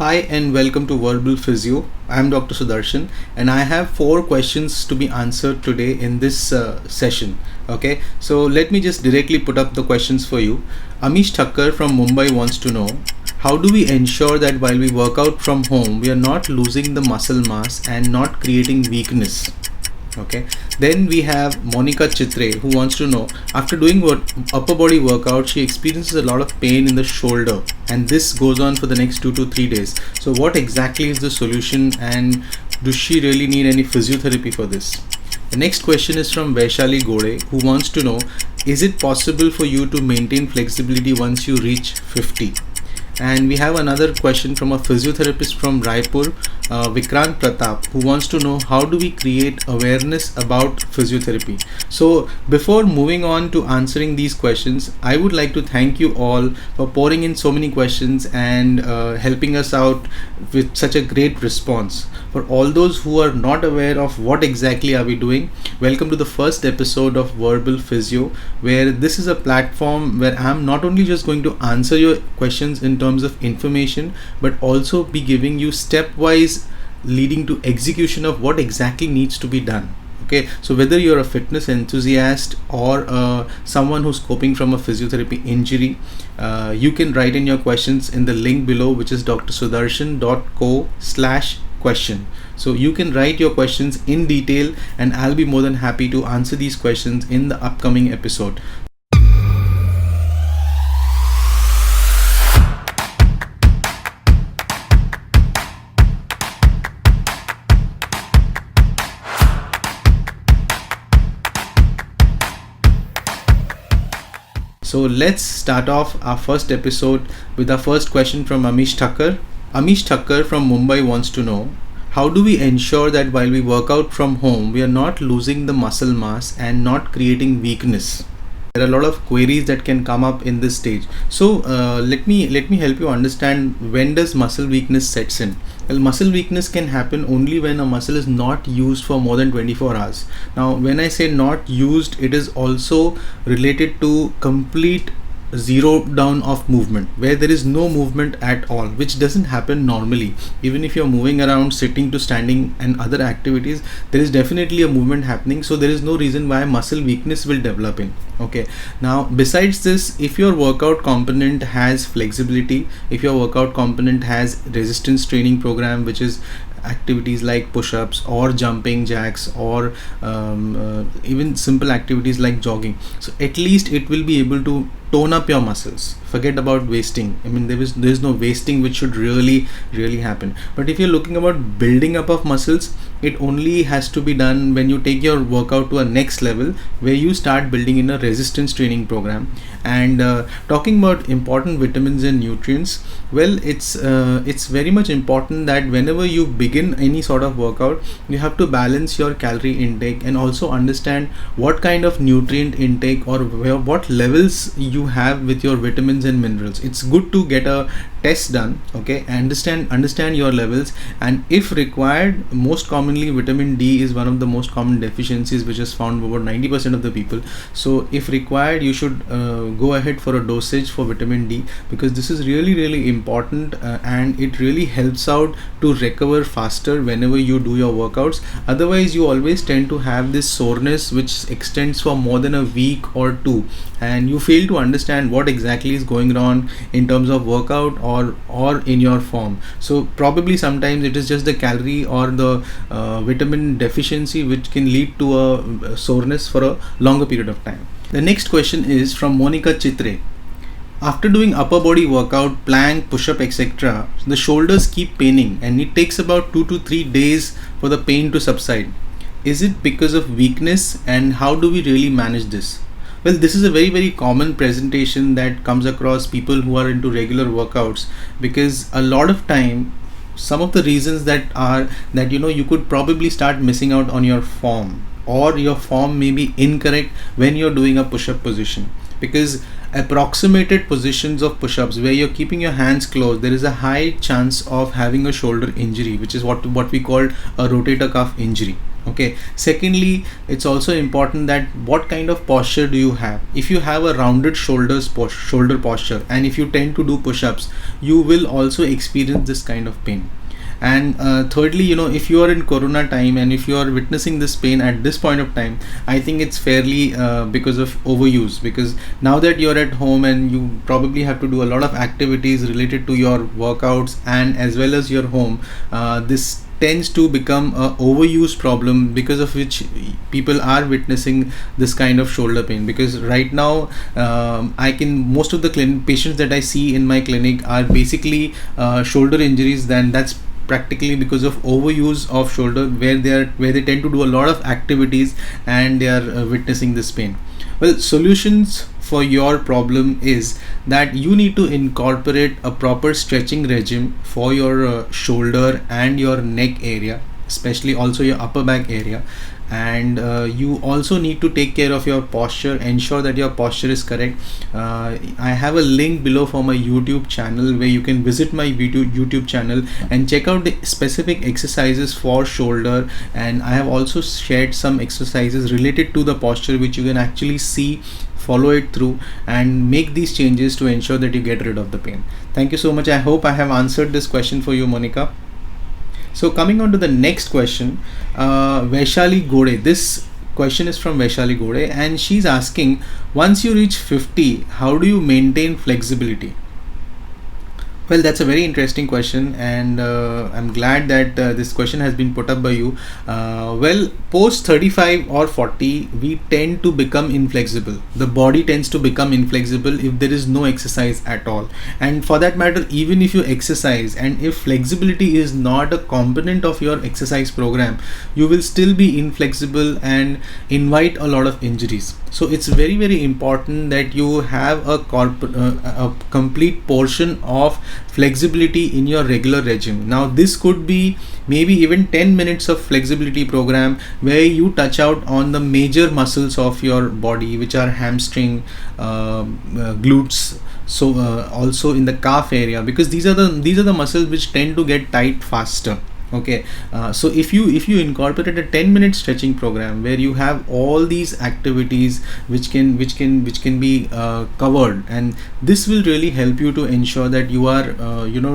Hi and welcome to Verbal Physio. I'm Dr. Sudarshan and I have four questions to be answered today in this session. Okay, so let me just directly put up the questions for you. Amish Thakkar from Mumbai wants to know, how do we ensure that while we work out from home, we are not losing the muscle mass and not creating weakness? Okay, then we have Monica Chitre who wants to know, after doing upper body workout, she experiences a lot of pain in the shoulder and this goes on for the next 2 to 3 days. So what exactly is the solution and does she really need any physiotherapy for this? The next question is from Vaishali Gode who wants to know, is it possible for you to maintain flexibility once you reach 50? And we have another question from a physiotherapist from Raipur, Vikrant Pratap, who wants to know, how do we create awareness about physiotherapy? So before moving on to answering these questions, I would like to thank you all for pouring in so many questions and helping us out with such a great response. For all those who are not aware of what exactly are we doing, welcome to the first episode of Verbal Physio, where this is a platform where I'm not only just going to answer your questions in terms of information, but also be giving you stepwise leading to execution of what exactly needs to be done. Okay, so whether you're a fitness enthusiast or someone who's coping from a physiotherapy injury, you can write in your questions in the link below, which is drsudarshan.co/question. So you can write your questions in detail and I'll be more than happy to answer these questions in the upcoming episode. So let's start off our first episode with our first question from Amish Thakkar. Amish Thakkar from Mumbai wants to know, how do we ensure that while we work out from home, we are not losing the muscle mass and not creating weakness? There are a lot of queries that can come up in this stage. So let me help you understand, when does muscle weakness sets in. Well, muscle weakness can happen only when a muscle is not used for more than 24 hours. Now when I say not used, it is also related to complete zero down of movement, where there is no movement at all, which doesn't happen normally. Even if you're moving around, sitting to standing and other activities, there is definitely a movement happening, so there is no reason why muscle weakness will develop in. Okay, now besides this, if your workout component has flexibility, if your workout component has resistance training program, which is activities like push-ups or jumping jacks or even simple activities like jogging, so at least it will be able to tone up your muscles. Forget about wasting. I mean, there is no wasting which should really happen. But if you're looking about building up of muscles, it only has to be done when you take your workout to a next level, where you start building in a resistance training program. And talking about important vitamins and nutrients, well, it's very much important that whenever you begin any sort of workout, you have to balance your calorie intake and also understand what kind of nutrient intake or what levels you have with your vitamins and minerals. It's good to get a test done, okay, understand your levels, and if required, most commonly vitamin D is one of the most common deficiencies which is found about 90% of the people. So if required, you should go ahead for a dosage for vitamin D, because this is really important and it really helps out to recover faster whenever you do your workouts. Otherwise, you always tend to have this soreness which extends for more than a week or two, and you fail to understand what exactly is going on in terms of workout or in your form. So probably sometimes it is just the calorie or the vitamin deficiency which can lead to a soreness for a longer period of time. The next question is from Monica Chitre. After doing upper body workout, plank, push-up, etc., the shoulders keep paining and it takes about 2 to 3 days for the pain to subside. Is it because of weakness, and how do we really manage this? Well, this is a very common presentation that comes across people who are into regular workouts, because a lot of time, some of the reasons that you could probably start missing out on your form, or your form may be incorrect when you're doing a push-up position, because approximated positions of push-ups where you're keeping your hands closed, there is a high chance of having a shoulder injury, which is what we call a rotator cuff injury. Okay, secondly, it's also important that what kind of posture do you have. If you have a rounded shoulder posture, and if you tend to do push-ups, you will also experience this kind of pain. And thirdly, if you are in corona time and if you are witnessing this pain at this point of time, I think it's fairly because of overuse, because now that you're at home and you probably have to do a lot of activities related to your workouts and as well as your home, this tends to become a overuse problem, because of which people are witnessing this kind of shoulder pain. Because right now, most of the patients that I see in my clinic are basically shoulder injuries. Then that's practically because of overuse of shoulder, where they tend to do a lot of activities and they are witnessing this pain. Well, solutions for your problem is that you need to incorporate a proper stretching regime for your shoulder and your neck area, especially also your upper back area. And you also need to take care of your posture, ensure that your posture is correct. I have a link below for my YouTube channel where you can visit my YouTube channel and check out the specific exercises for shoulder, and I have also shared some exercises related to the posture which you can actually see, follow it through, and make these changes to ensure that you get rid of the pain. Thank you so much. I hope I have answered this question for you, Monica. So coming on to the next question, Vaishali Gode. This question is from Vaishali Gode, and she's asking, once you reach 50, how do you maintain flexibility? Well, that's a very interesting question, and I'm glad that this question has been put up by you. Well, post 35 or 40, we tend to become inflexible. The body tends to become inflexible if there is no exercise at all. And for that matter, even if you exercise, and if flexibility is not a component of your exercise program, you will still be inflexible and invite a lot of injuries. So it's very, very important that you have a complete portion of flexibility in your regular regime. Now this could be maybe even 10 minutes of flexibility program where you touch out on the major muscles of your body, which are hamstring, glutes, so also in the calf area, because these are the muscles which tend to get tight faster. Okay, so if you incorporate a 10-minute stretching program where you have all these activities which can be covered, and this will really help you to ensure that you are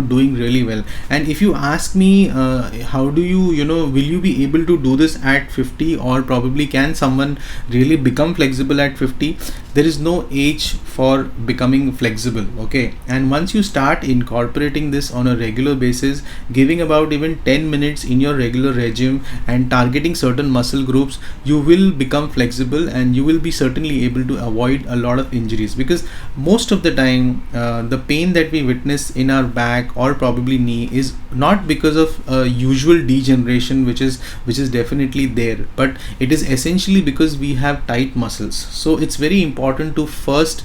doing really well. And if you ask me, how do you will you be able to do this at 50, or probably can someone really become flexible at 50? There is no age for becoming flexible. Okay, and once you start incorporating this on a regular basis, giving about even 10 minutes in your regular regime and targeting certain muscle groups, you will become flexible and you will be certainly able to avoid a lot of injuries. Because most of the time, the pain that we witness in our back or probably knee is not because of usual degeneration, which is definitely there, but it is essentially because we have tight muscles. So it's very important to first,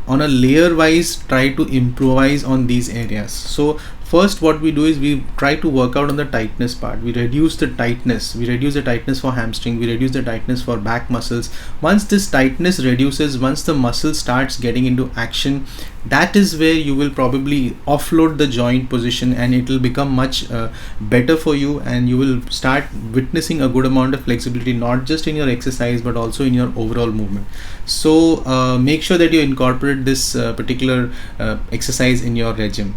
on a layer wise, try to improvise on these areas. So first, what we do is we try to work out on the tightness part. We reduce the tightness for hamstring, we reduce the tightness for back muscles. Once this tightness reduces, once the muscle starts getting into action, that is where you will probably offload the joint position, and it will become much better for you, and you will start witnessing a good amount of flexibility, not just in your exercise but also in your overall movement. So make sure that you incorporate this particular exercise in your regime.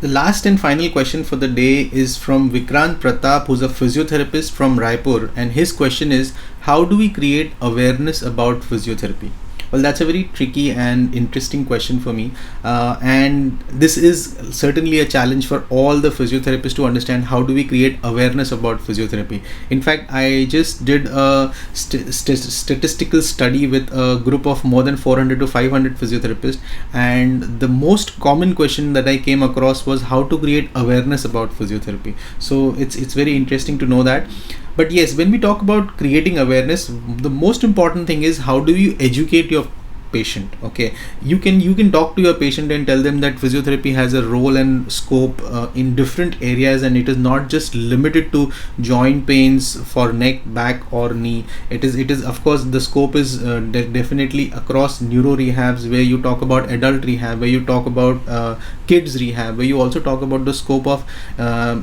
The last and final question for the day is from Vikrant Pratap, who's a physiotherapist from Raipur, and his question is, how do we create awareness about physiotherapy? Well, that's a very tricky and interesting question for me, and this is certainly a challenge for all the physiotherapists to understand how do we create awareness about physiotherapy. In fact, I just did a statistical study with a group of more than 400 to 500 physiotherapists, and the most common question that I came across was how to create awareness about physiotherapy. So it's very interesting to know that. But yes, when we talk about creating awareness, the most important thing is how do you educate your patient. Okay, you can talk to your patient and tell them that physiotherapy has a role and scope in different areas, and it is not just limited to joint pains for neck, back, or knee. It is of course, the scope is definitely across neuro rehabs, where you talk about adult rehab, where you talk about kids rehab, where you also talk about the scope of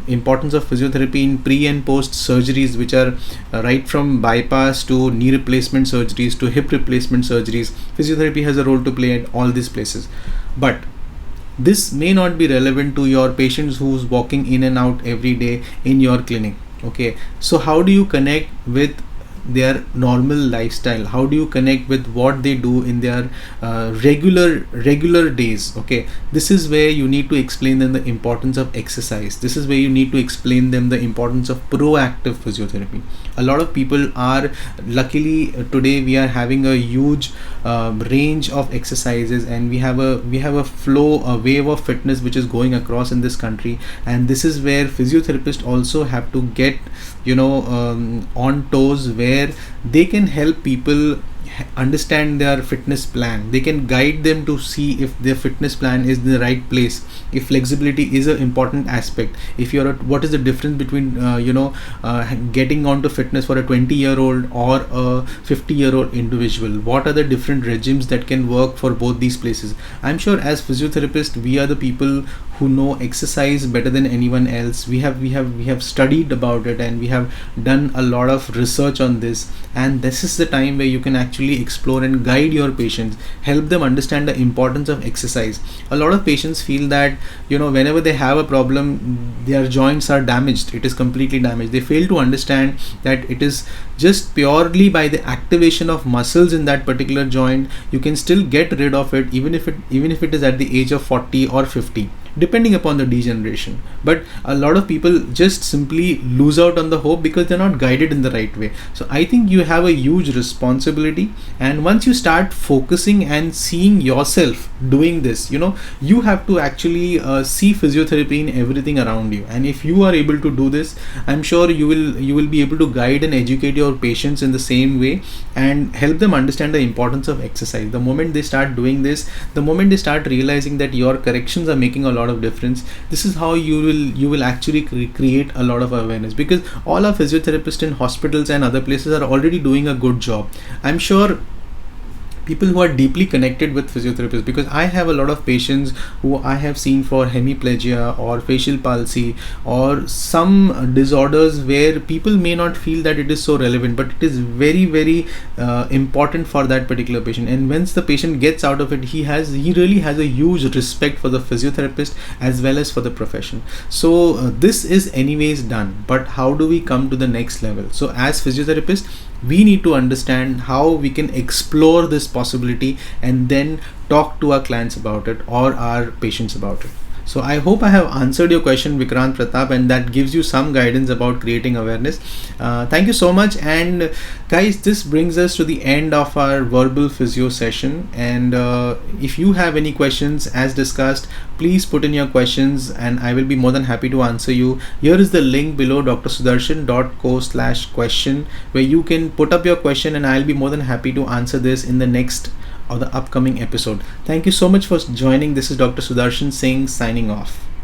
importance of physiotherapy in pre and post surgeries, which are right from bypass to knee replacement surgeries to hip replacement surgeries. Physiotherapy has a role to play at all these places. But this may not be relevant to your patients who's walking in and out every day in your clinic. Okay, so how do you connect with their normal lifestyle? How do you connect with what they do in their regular days? Okay, this is where you need to explain them the importance of exercise. This is where you need to explain them the importance of proactive physiotherapy. A lot of people are, luckily today we are having a huge range of exercises, and we have a flow, a wave of fitness which is going across in this country. And this is where physiotherapists also have to get on toes, where they can help people understand their fitness plan. They can guide them to see if their fitness plan is in the right place, if flexibility is an important aspect, if what is the difference between getting onto fitness for a 20-year-old or a 50-year-old individual. What are the different regimes that can work for both these places? I'm sure as physiotherapists, we are the people who know exercise better than anyone else. We have studied about it, and we have done a lot of research on this. And this is the time where you can actually explore and guide your patients, help them understand the importance of exercise. A lot of patients feel that whenever they have a problem, their joints are damaged. It is completely damaged. They fail to understand that it is just purely by the activation of muscles in that particular joint, you can still get rid of it, even if it is at the age of 40 or 50, depending upon the degeneration. But a lot of people just simply lose out on the hope because they're not guided in the right way. So I think you have a huge responsibility, and once you start focusing and seeing yourself doing this, you have to actually see physiotherapy in everything around you. And if you are able to do this, I'm sure you will be able to guide and educate your patients in the same way, and help them understand the importance of exercise. The moment they start doing this, the moment they start realizing that your corrections are making a lot of difference, this is how you will actually create a lot of awareness. Because all our physiotherapists in hospitals and other places are already doing a good job. I'm sure people who are deeply connected with physiotherapists, because I have a lot of patients who I have seen for hemiplegia or facial palsy or some disorders where people may not feel that it is so relevant, but it is very very important for that particular patient. And once the patient gets out of it, he really has a huge respect for the physiotherapist as well as for the profession. So this is anyways done, but how do we come to the next level? So as physiotherapists, we need to understand how we can explore this possibility and then talk to our clients about it or our patients about it. So I hope I have answered your question, Vikrant Pratap, and that gives you some guidance about creating awareness. Thank you so much. And guys, this brings us to the end of our verbal physio session. And if you have any questions, as discussed, please put in your questions and I will be more than happy to answer you. Here is the link below, drsudarshan.co/question, where you can put up your question and I'll be more than happy to answer this in the next or the upcoming episode. Thank you so much for joining. This is Dr. Sudarshan Singh signing off.